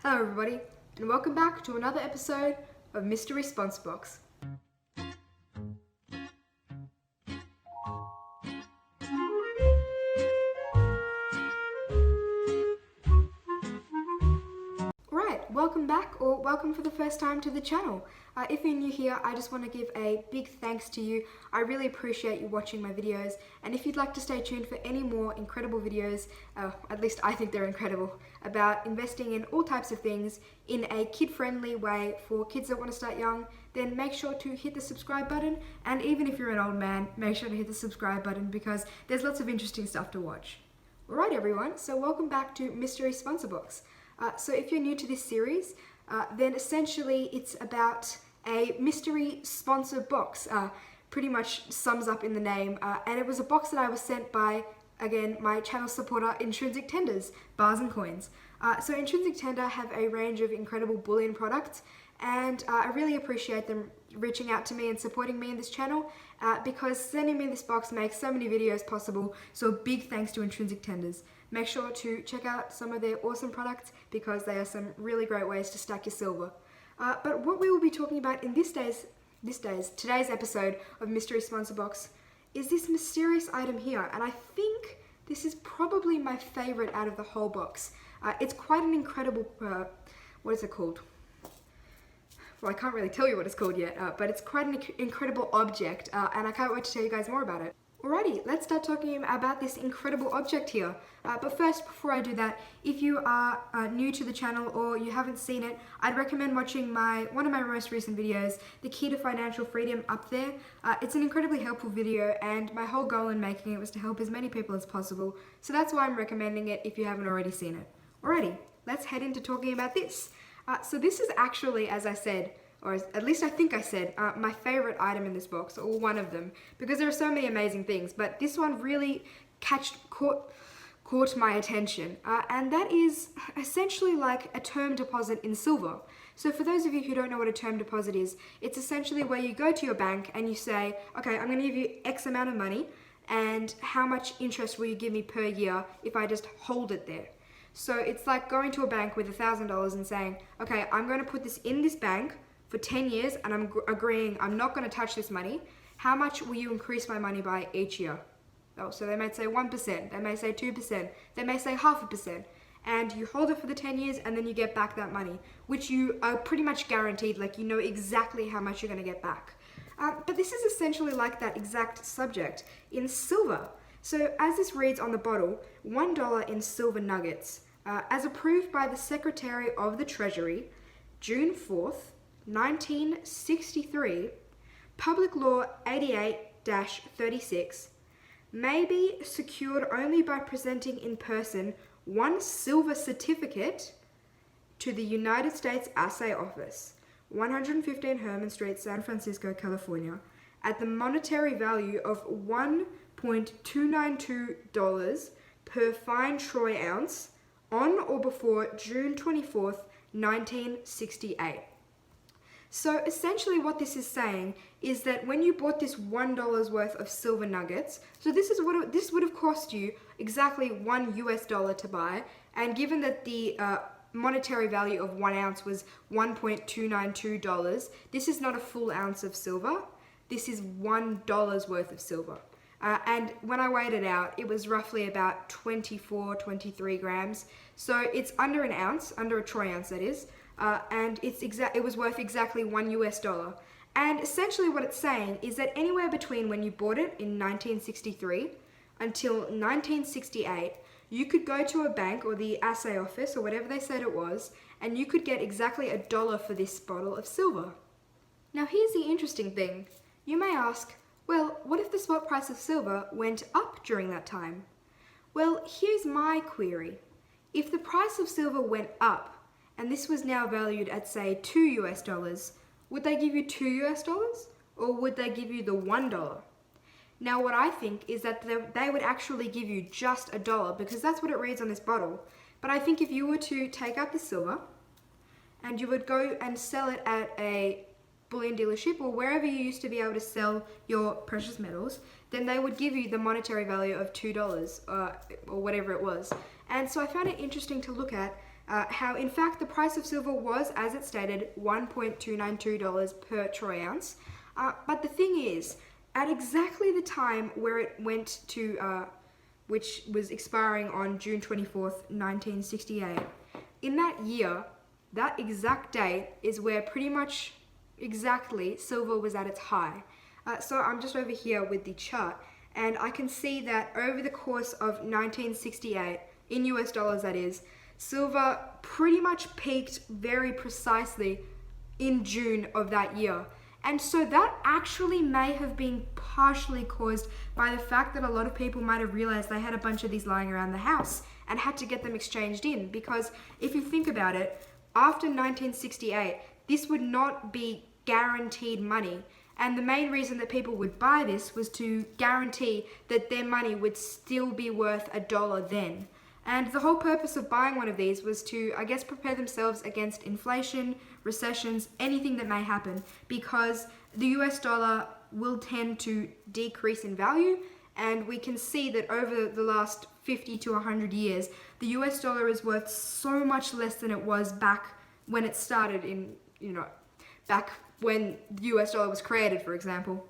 Hello everybody, and welcome back to another episode of Mystery Sponsor Box. Right, welcome back, or welcome for the first time to the channel. If you're new here, I just want to give a big thanks to you. I really appreciate you watching my videos, and if you'd like to stay tuned for any more incredible videos, at least I think they're incredible, about investing in all types of things in a kid-friendly way for kids that want to start young, then make sure to hit the subscribe button, and even if you're an old man, make sure to hit the subscribe button because there's lots of interesting stuff to watch. Alright everyone, so welcome back to Mystery Sponsor Box. So if you're new to this series, then essentially it's about a mystery sponsor box. Pretty much sums up in the name. And it was a box that I was sent by, again, my channel supporter, Intrinsic Tenders, Bars and Coins. So Intrinsic Tender have a range of incredible bullion products, and I really appreciate them reaching out to me and supporting me in this channel because sending me this box makes so many videos possible. So a big thanks to Intrinsic Tenders. Make sure to check out some of their awesome products because they are some really great ways to stack your silver. But what we will be talking about in today's episode of Mystery Sponsor Box is this mysterious item here, and I think this is probably my favorite out of the whole box. It's quite an incredible, what is it called? Well, I can't really tell you what it's called yet, but it's quite an incredible object, and I can't wait to tell you guys more about it. Alrighty, let's start talking about this incredible object here. But first, before I do that, if you are new to the channel or you haven't seen it, I'd recommend watching one of my most recent videos, The Key to Financial Freedom, up there. It's an incredibly helpful video, and my whole goal in making it was to help as many people as possible, so that's why I'm recommending it if you haven't already seen it. Alrighty, let's head into talking about this. So this is actually, as I said, or at least I think I said, my favorite item in this box, or one of them, because there are so many amazing things, but this one really caught my attention, and that is essentially like a term deposit in silver. So for those of you who don't know what a term deposit is, it's essentially where you go to your bank and you say, okay, I'm going to give you X amount of money, and how much interest will you give me per year if I just hold it there? So it's like going to a bank with $1,000 and saying, okay, I'm going to put this in this bank for 10 years and I'm agreeing I'm not going to touch this money. How much will you increase my money by each year? Oh, so they might say 1%, they may say 2%, they may say 0.5%, and you hold it for the 10 years and then you get back that money, which you are pretty much guaranteed, like you know exactly how much you're going to get back. But this is essentially like that exact subject in silver. So as this reads on the bottle, $1 in silver nuggets, as approved by the Secretary of the Treasury, June 4th, 1963, Public Law 88-36, may be secured only by presenting in person one silver certificate to the United States Assay Office, 115 Herman Street, San Francisco, California, at the monetary value of $1.292 per fine troy ounce on or before June 24th, 1968. So essentially what this is saying is that when you bought this $1 worth of silver nuggets, so this would have cost you exactly $1 to buy, and given that the monetary value of 1 ounce was $1.292, this is not a full ounce of silver, this is $1 worth of silver. And when I weighed it out, it was roughly about 23 grams. So it's under an ounce, under a troy ounce that is, and it was worth exactly $1. And essentially what it's saying is that anywhere between when you bought it in 1963 until 1968, you could go to a bank or the assay office or whatever they said it was, and you could get exactly $1 for this bottle of silver. Now here's the interesting thing. You may ask, well, what if the spot price of silver went up during that time? Well, here's my query. If the price of silver went up, and this was now valued at say $2, would they give you $2 or would they give you the $1? Now what I think is that they would actually give you just $1 because that's what it reads on this bottle. But I think if you were to take out the silver and you would go and sell it at a bullion dealership or wherever you used to be able to sell your precious metals, then they would give you the monetary value of $2 or whatever it was. And so I found it interesting to look at how in fact the price of silver was, as it stated, $1.292 per troy ounce. But the thing is, at exactly the time where it went to, which was expiring on June 24th, 1968, in that year, that exact date is where pretty much exactly silver was at its high. So I'm just over here with the chart, and I can see that over the course of 1968, in US dollars that is, silver pretty much peaked very precisely in June of that year. And so that actually may have been partially caused by the fact that a lot of people might have realized they had a bunch of these lying around the house and had to get them exchanged in. Because if you think about it, after 1968, this would not be guaranteed money. And the main reason that people would buy this was to guarantee that their money would still be worth $1 then. And the whole purpose of buying one of these was to, I guess, prepare themselves against inflation, recessions, anything that may happen, because the US dollar will tend to decrease in value, and we can see that over the last 50 to 100 years, the US dollar is worth so much less than it was back when it started in, back when the US dollar was created, for example.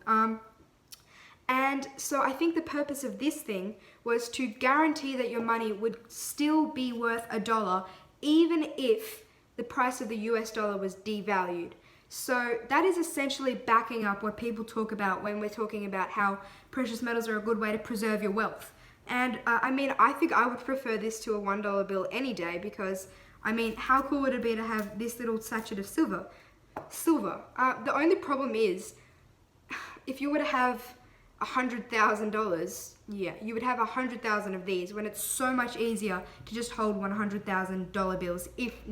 And so I think the purpose of this thing was to guarantee that your money would still be worth $1, even if the price of the US dollar was devalued. So that is essentially backing up what people talk about when we're talking about how precious metals are a good way to preserve your wealth. And I think I would prefer this to a $1 bill any day, because, how cool would it be to have this little sachet of silver? The only problem is, if you were to have $100,000, you would have 100,000 of these, when it's so much easier to just hold $100,000 bills if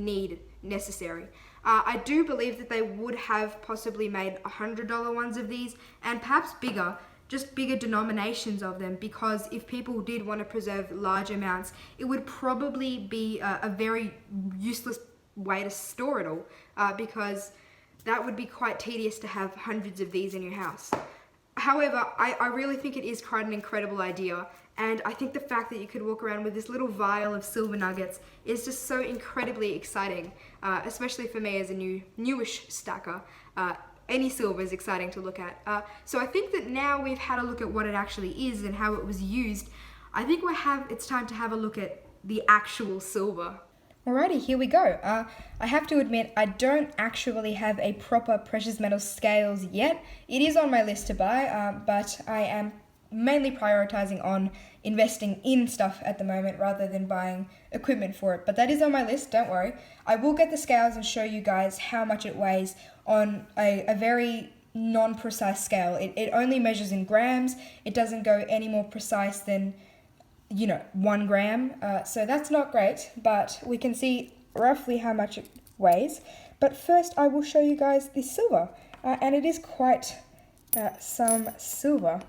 necessary. I do believe that they would have possibly made $100 ones of these, and perhaps bigger, just bigger denominations of them, because if people did want to preserve large amounts, it would probably be a very useless way to store it all, because that would be quite tedious to have hundreds of these in your house. However, I really think it is quite an incredible idea, and I think the fact that you could walk around with this little vial of silver nuggets is just so incredibly exciting, especially for me as a newish stacker. Any silver is exciting to look at. So I think that now we've had a look at what it actually is and how it was used, I think it's time to have a look at the actual silver. Alrighty, here we go. I have to admit, I don't actually have a proper precious metal scales yet. It is on my list to buy, but I am mainly prioritizing on investing in stuff at the moment rather than buying equipment for it. But that is on my list, don't worry. I will get the scales and show you guys how much it weighs on a very non-precise scale. It only measures in grams. It doesn't go any more precise than 1 gram, so that's not great, but we can see roughly how much it weighs. But first I will show you guys the silver, and it is quite some silver.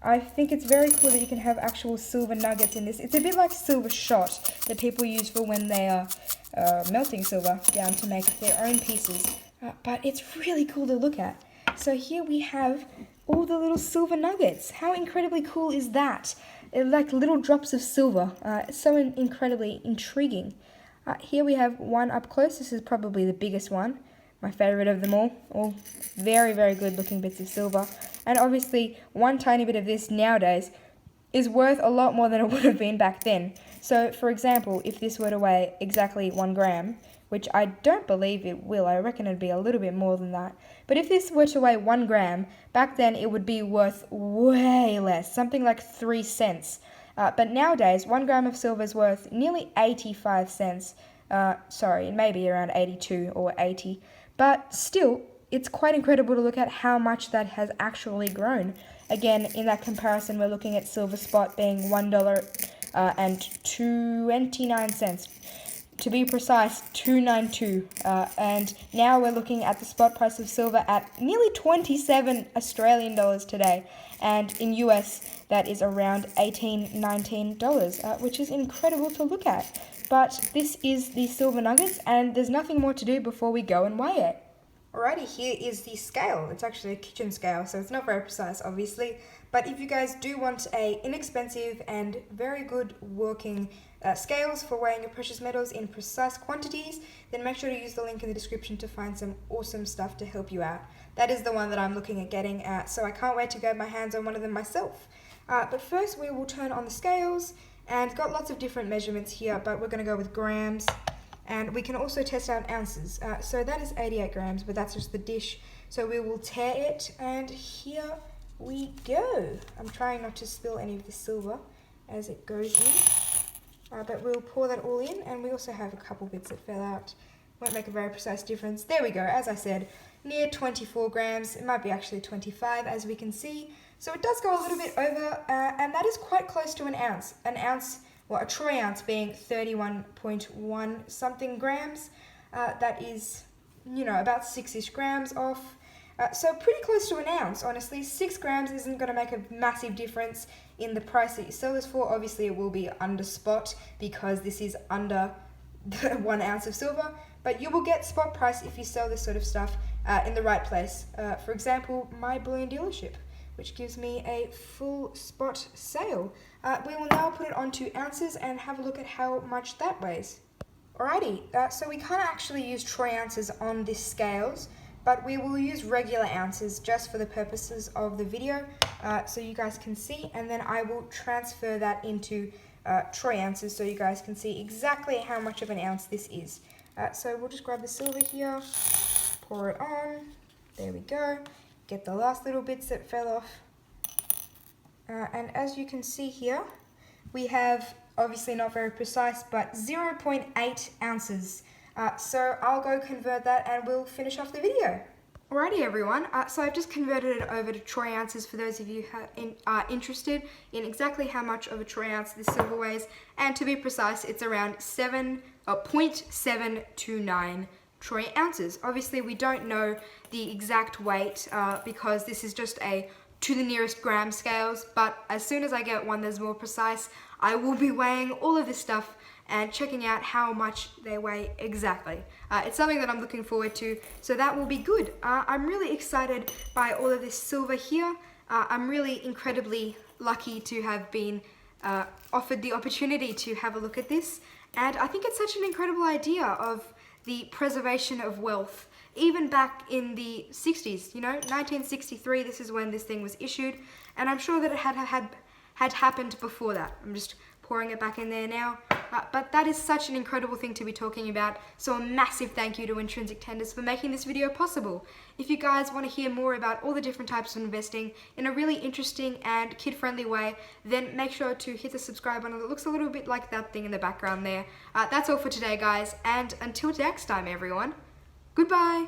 I think it's very cool that you can have actual silver nuggets in this. It's a bit like silver shot that people use for when they are melting silver down to make their own pieces, but it's really cool to look at. So here we have all the little silver nuggets. How incredibly cool is that? They're like little drops of silver. It's so incredibly intriguing. Here we have one up close. This is probably the biggest one. My favorite of them all. All very, very good looking bits of silver. And obviously, one tiny bit of this nowadays is worth a lot more than it would have been back then. So, for example, if this were to weigh exactly 1 gram, which I don't believe it will, I reckon it'd be a little bit more than that. But if this were to weigh 1 gram, back then it would be worth way less, something like 3 cents. But nowadays, 1 gram of silver is worth nearly 85 cents. Sorry, it may be around 82 or 80. But still, it's quite incredible to look at how much that has actually grown. Again, in that comparison, we're looking at silver spot being $1 and 29 cents. To be precise, $2.92, and now we're looking at the spot price of silver at nearly 27 Australian dollars today, and in US that is around $18-19, which is incredible to look at. But this is the silver nuggets, and there's nothing more to do before we go and weigh it. Alrighty, here is the scale. It's actually a kitchen scale, so it's not very precise, obviously. But if you guys do want a inexpensive and very good working scales for weighing your precious metals in precise quantities, then make sure to use the link in the description to find some awesome stuff to help you out. That is the one that I'm looking at getting, so I can't wait to get my hands on one of them myself. But first we will turn on the scales, and got lots of different measurements here, but we're going to go with grams, and we can also test out ounces. So that is 88 grams, but that's just the dish. So we will tear it, and here we go. I'm trying not to spill any of the silver as it goes in. But we'll pour that all in, and we also have a couple bits that fell out. Won't make a very precise difference. There we go, as I said, near 24 grams. It might be actually 25, as we can see. So it does go a little bit over, and that is quite close to an ounce. An ounce, well, a troy ounce being 31.1 something grams. That is, you know, about 6-ish grams off. So pretty close to an ounce, honestly. 6 grams isn't going to make a massive difference in the price that you sell this for. Obviously, it will be under spot because this is under 1 ounce of silver, but you will get spot price if you sell this sort of stuff in the right place. For example, my bullion dealership, which gives me a full spot sale. We will now put it onto ounces and have a look at how much that weighs. Alrighty, so we can't actually use troy ounces on this scales, but we will use regular ounces just for the purposes of the video, so you guys can see, and then I will transfer that into troy ounces so you guys can see exactly how much of an ounce this is. So we'll just grab the silver here, pour it on, there we go, get the last little bits that fell off, and as you can see here, we have, obviously not very precise, but 0.8 ounces. So I'll go convert that and we'll finish off the video. Alrighty everyone, so I've just converted it over to troy ounces for those of you who are interested in exactly how much of a troy ounce this silver weighs, and to be precise, it's around 0.729 troy ounces. Obviously we don't know the exact weight because this is just a to the nearest gram scales, but as soon as I get one that's more precise, I will be weighing all of this stuff and checking out how much they weigh exactly. It's something that I'm looking forward to, so that will be good. I'm really excited by all of this silver here. I'm really incredibly lucky to have been offered the opportunity to have a look at this, and I think it's such an incredible idea of the preservation of wealth. Even back in the 60s, you know, 1963, this is when this thing was issued, and I'm sure that it had happened before that. I'm just pouring it back in there now, but that is such an incredible thing to be talking about, so a massive thank you to Intrinsic Tenders for making this video possible. If you guys want to hear more about all the different types of investing in a really interesting and kid-friendly way, then make sure to hit the subscribe button that looks a little bit like that thing in the background there. That's all for today, guys, and until next time, everyone, goodbye!